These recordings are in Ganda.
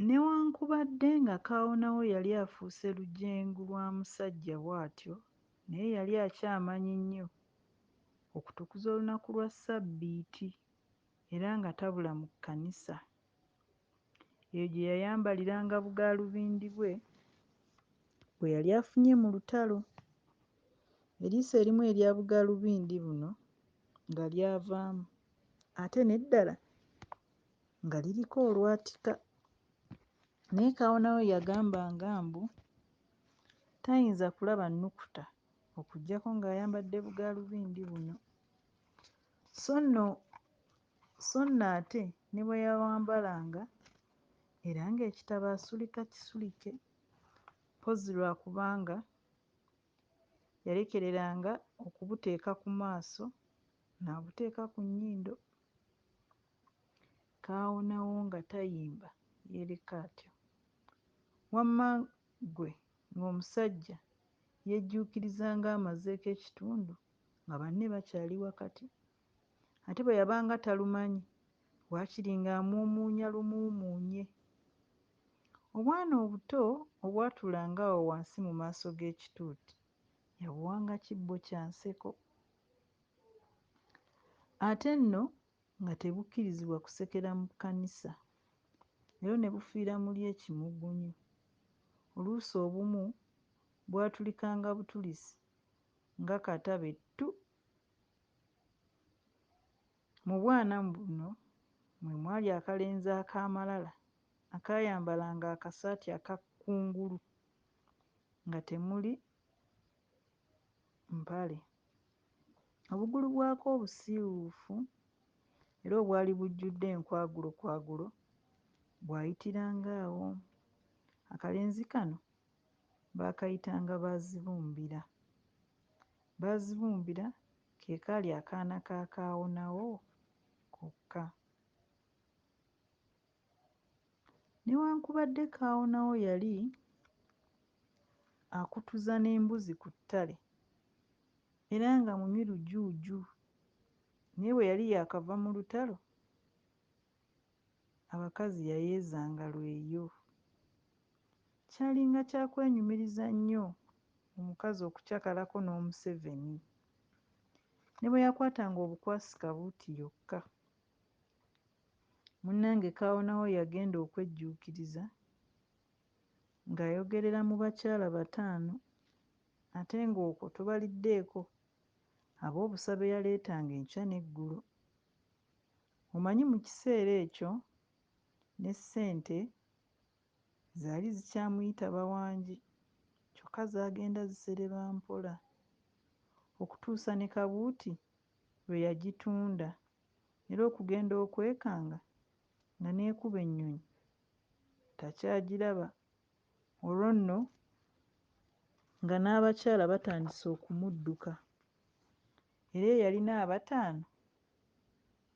Newankubadde nga kaawonawo yali afuuse lujengu lwa musajja bw'atyo, naye yali akyamanyi nnyo okutukuza olunaku lwa Ssabbiiti era nga tabula mu kkanisa. Eyo gye yayambaliranga bugaalubindi bwe bwe yali afunye mu lutalo. Eriiso erimu erya bugaalubindi buno nga lyavaamu, ate n'eddala nga liriko olwatika. Naye kaawonawo yagambanga mbu tayinza kulaba nnukuta okuggyako ng'ayambadde bugaalubindi buno. So nno ate ne bwe yawambalanga era ng'ekitabo asulika kisulike, mpozzi lwakubanga yalekereranga okubuteeka ku maaso n'abuteeka ku nnyindo. Kaawonawo nga tayimba yeereka atyo. Wamma ggwe ng'omusajja yejjuukiriza ng'amazeeko ekitundu nga banne bakyali wakati, ate bwe yabanga talumanyi waakiri ng'amuumuunya lumuumuunye. Obwana obuto obwatuulanga awo wansi mu maaso g'ekituuti yabuwanga kibbo kya nseko. Ate nno nga tebukkirizibwa kusekera mu kkanisa, era ne bufiira muli ekimugunyu. Oluusi obumu bwatulikanga butulisi nga katabe ttu. Mu bwana buno mwe mwali akalenzi ak'amalala akaayambalanga akasaati aka kkungulu nga temuli mpale, obugulu bwako obusiiwuufu era obwali bujjudde enkwagulo bwayitiranga awo. Akalenzi kano baakayitanga Baazibumbira. Baazibumbira ke kaali akaana ka kaawonawo kokka. Newankubadde kaawonawo yali akutuza n'embuzi ku ttale era nga mumirujuuju, naye bwe yali yaakava mu lutalo abakazi yayeezanga lweyo. Kyalinga kya kwenyumiriza nnyo omukazi okucakalako n'Omuseveni. Ne bwe yakwatanga obukwasika buuti yokka. Munnange kaawonawo yagenda okwejjuukiriza ng'ayogerera mu bakyala 5 ate ng'okwo tobaliddeeko ab'obusabe yaleetanga enkya n'eggulo. Omanyi mu kiseera ekyo ne ssente zaali zikyamuyita bawangi, kyokka zaagenda zisereba mpola okutuusa ne kabuuti lwe yagitunda era okugenda okwekanga nga n'ekuba ennyonyi takyagiraba. Olwo nno nga n'abakyala batandise okumudduka era eyalina aba5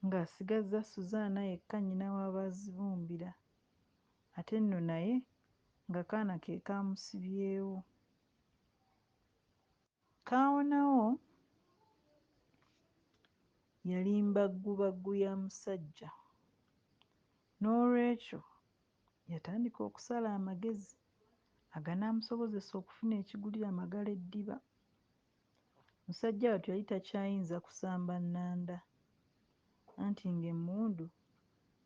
ng'asigazza Suzaana yekka nnyina wa Baazibumbira, ate nno naye nga kaana ke kaamusibyewo. Kaawonawo yali mbaggubaggu ya musajja, n'olwekyo yatandika okusala amagezi aganaamusobozesa okufuna ekigulira Magaleddiba. Musajja wattu yali takyayinza kusamba nnanda anti ng'emmundu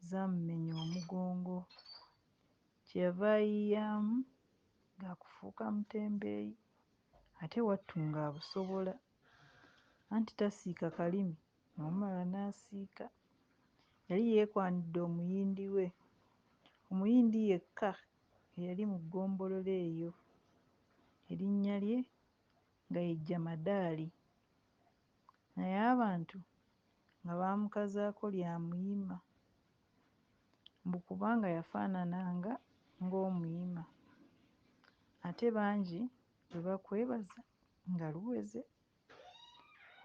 zaamumenya omugongo. Kyeyava ayiiyaamu ng'akufuuka mutembeeyi, ate wattu ng'abusobola anti tasiika kalimi n'omulala n'asiika. Yali yeekwanidde omuyindi we, omuyindi yekka eyali mu ggombolola eyo, erinnya lye nga ye Jamadaali, naye abantu nga baamukazaako lya Muyima, mbu kubanga yafaanananga ng'Omuyima, ate bangi bwe bakwebaza nga luweze.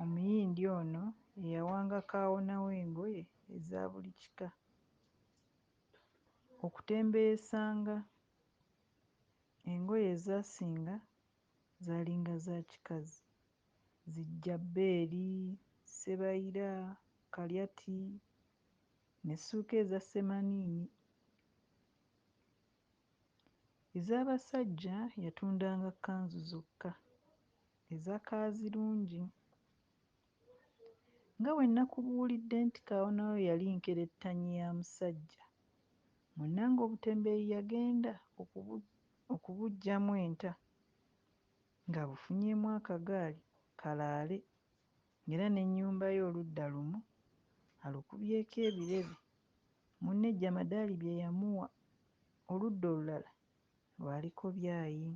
Omuyindi ono ye yawanga kaawonawo engoye eza buli kika. Okutembeeyesanga engoye ezaasinga zaalinga za kikazi: zijjabbeeri, ssebayira, kalyati n'essuuka eza ssemaniini. Ez'abasajja yatundanga kkanzu zokka eza kaazirungi. Nga bwe nakubuulidde nti kaawonawo yali nkerettanyi ya musajja, munnange obutembeeyi yagenda okubuggyamu enta ng'abufunyeemu akagaali kalaale, ng'era n'ennyumba ye oludda lumu alukubyeko ebirebe. Munne jjamadaali bye yamuwa, oludda olulala lwaliko byayi.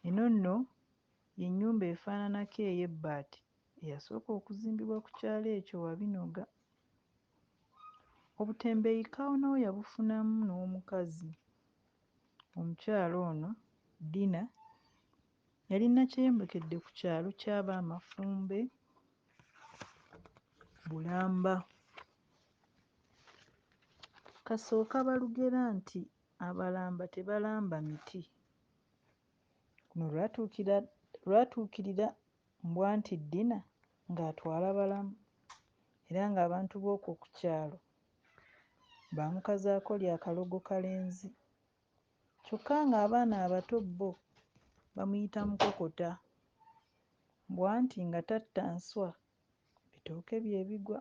Eno nno y'ennyumba efaananako ey'ebbaati eyasooka okuzimbibwa ku kyalo ekyo Wabinoga. Obutembeeyi kaawonawo yabufunamu n'omukazi. Omukyala ono Dina yali nakyeyombekedde ku kyalo ky'Abamafumbe Bulamba. Kasooka balugera nti abalamba tebalamba miti. Kuno lwatuukirira mbwa nti Dina ng'atwala balamu, era ng'abantu b'okwo ku kyalo baamukazaako lya kalogo kalenzi. Kyokka ng'abaana abato bo bamuyita mukokota, mbwa nti nga tatta nswa bitooke bye bigwa.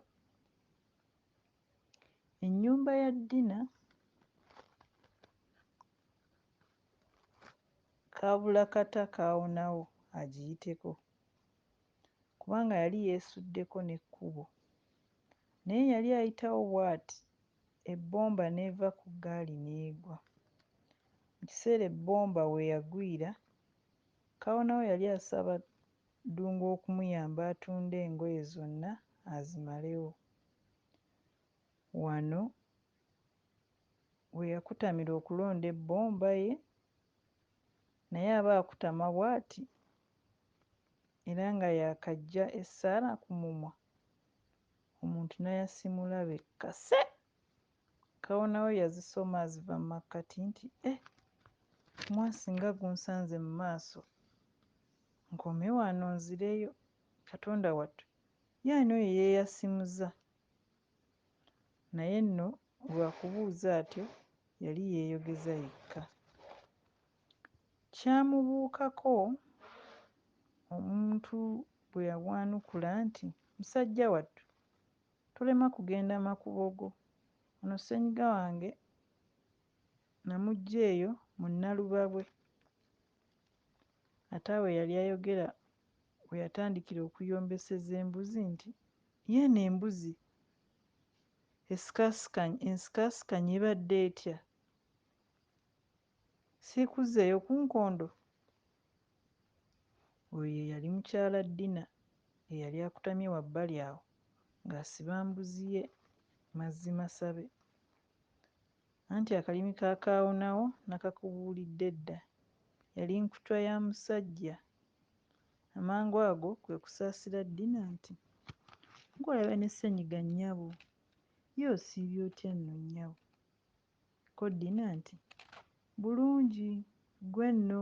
Ennyumba ya Dina kaabula kata kaawonawo agiyiteko, kubanga yali yeesuddeko n'ekkubo, naye yali ayitawo bw'ati ebbomba n'eva ku ggaali n'egwa. Mu kiseera ebbomba we yagwira, kaawonawo yali asaba ddungu okumuyamba atunde engoye zonna azimalewo. Wano we yakutamira okulonda ebbomba ye, naye aba akutama bw'ati era nga yaakaggya essaala ku mumwa, omuntu n'ayasimula be kkase. Kaawonawo yazisoma aziva mu makkati nti omwasi nga gunsanze mu maaso, nkome wano nzireyo, Katonda wattu ye ani oyo yeeyasimuza? Naye nno lwa kubuuza atyo yali yeeyogeza yekka. Kyamubuukako omuntu bwe yabwanukula nti, musajja wattu tolema kugenda makubo go, ono ssenyiga wange namuggya eyo mu Nnalubabwe. Ate awo yali ayogera bwe yatandikira okuyombeseza embuzi nti, yeeno embuzi ensikaasikanye ebadde etya? Siikuzzeeyo ku nkondo? Oyo ye yali mukyala Dina eyali akutamye wabbali awo ng'asiba mbuzi ye Mazzimasabe. Anti akalimi ka kaawonawo nakakubuulidde dda, yali nkutwa ya musajja. Amangu ago kwe kusaasira Dina nti, ng'olaba ne ssenyiga nnyabo, ye osiibye otya nno nnyabo? Ko Dina nti, bulungi, ggwe nno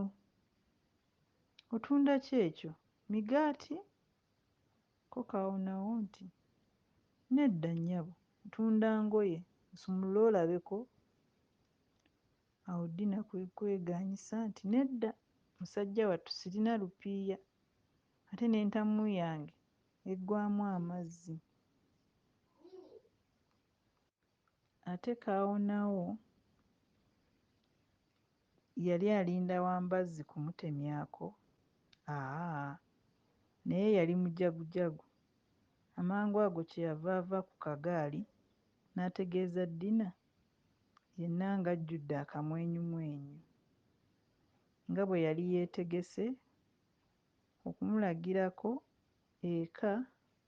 otunda ki ekyo, migaati? Ko kaawonawo nti, nedda nnyabo, ntunda ngoye, nsumulule olabeko. Awo Dina kwe kwegaanyisa nti, nedda musajja wattu, sirina lupiiya, ate n'entamu yange eggwaamu amazzi. Ate kaawonawo yali alinda Wambazzi kumutemyako? Naye yali mujagujagu. Amangu ago kyeyava ava ku kagaali n'ategeeza Dina, yenna ng'ajjudde akamwenyumwenyu, nga bwe yali yeetegese okumulagirako eka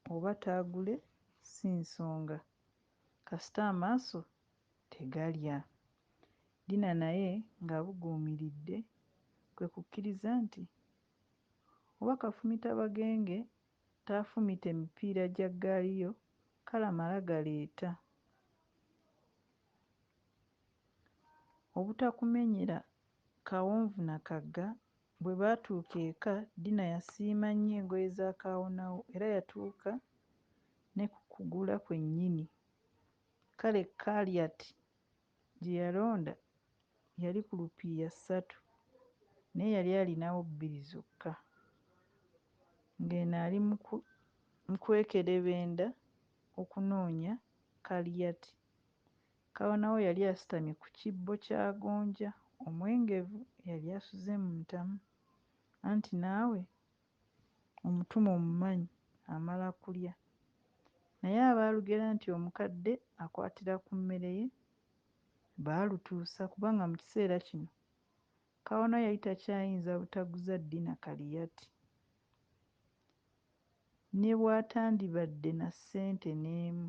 oba taagule si nsonga, kasita amaaso tegalya. Dina naye ng'abuguumiridde, kwe kukkiriza nti oba kafumita bagenge taafumita emipiira gya ggaali yo, kale amale galeeta. Obutakumenyera kawonvu na kagga, bwe baatuuka eka Dina yasiima nnyo engoye za kaawonawo era yatuuka ne ku kugula kwennyini. Kale Kaliati gye yalonda yali ku lupiiya 3 naye yali alinawo 2 zokka, ng'eno ali mu kwekerebenda okunoonya kaliyati. Kaawonawo yali asitamye ku kibbo kya gonja omwengevu yali asuze mu ntamu, anti naawe omutuma omumanyi amala kulya. Naye abaalugera nti omukadde akwatira ku mmere ye baalutuusa, kubanga mu kiseera kino Kaawonawo yali takyayinza butaguza Dina kaliyati. Ne bw'atandibadde na ssente n'emu,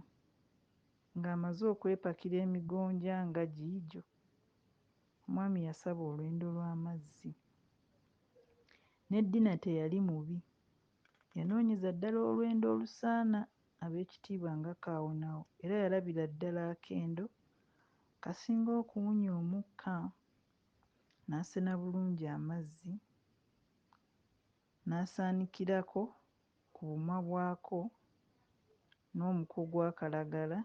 ng'amaze okwepakira emigonja nga giigyo, omwami yasaba olwendo lw'amazzi. Ne Dina teyali mubi, yanoonyeza ddala olwendo olusaana ab'ekitiibwa nga Kaawonawo, era yalabira ddala akendo kasinga okuwunya omukka, n'asena bulungi amazzi, n'asaanikirako ku bumwa bwako n'omuko gwa kalagala,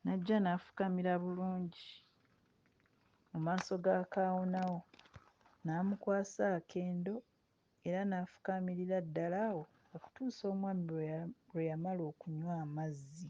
n'ajja n'afukamira bulungi mu maaso ga Kaawonawo, n'amukwasa akendo era n'afukaamirira ddala awo okutuusa omwami lwe yamala okunywa amazzi.